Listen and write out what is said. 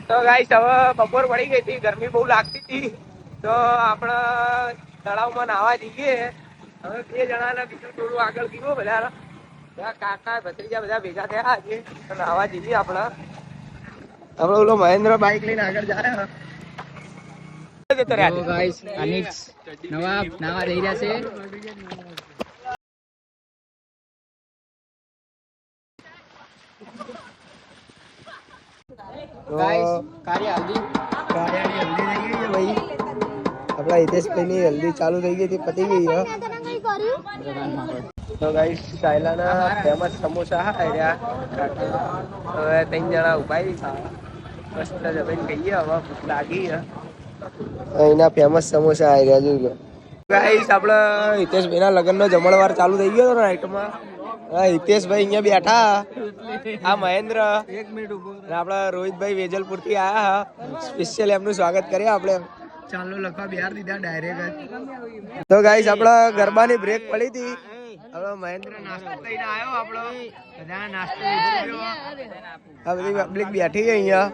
તો ગાઈસ હવે બપોર પડી ગઈ હતી, ગરમી બહુ લાગતી હતી, તો આપણે તળાવમાં નાહવા જઈએ. હવે 2 જણાને બીજું થોડું આગળ ગયું બધા કાકા ભત્રીજા બધા ભેગા થયા આજે, તો નાહવા જઈએ આપણે. ઓલો મહેન્દ્ર બાઈક લઈને આગળ જાય. તો ગાઈસ અનિક્સ નવાબ નાવા જઈ રહ્યા છે. ગાઈસ કાર્યાની હલ્દી થઈ ગઈ છે ભાઈ. આપણા હિતેશભાઈની હલ્દી ચાલુ થઈ ગઈ હતી, પતી ગઈ છે. તો ગાઈસ સાયલાના ફેમસ સમોસા રહ્યા. હવે 3 જણા ઉભા મસ્ત જમીન કહીએ. હવે ભૂખ લાગી છે. અહીંના ફેમસ સમોસા આવ્યા જોઈ લો ગાઈસ. આપડે હિતેશભાઈના લગ્નનો જમણવાર ચાલુ થઈ ગયો હતો નાઈટમાં. હિતેશભાઈ અહીંયા બેઠા, આ મહેન્દ્ર, આપડા રોહિતભાઈ વેજલપુર થી આયા. સ્પેશિયલ એમનું સ્વાગત કરીએ આપણે. ચાલો લખવા બિહાર દીધા ડાયરેક્ટ. તો ગાઈસ આપડા ગરબાની બ્રેક પડી હતી. હવે મહેન્દ્ર નાસ્તો લઈને આવ્યો. આપણો બધા નાસ્તો, આ બધી પબ્લિક બેઠી છે અહીંયા.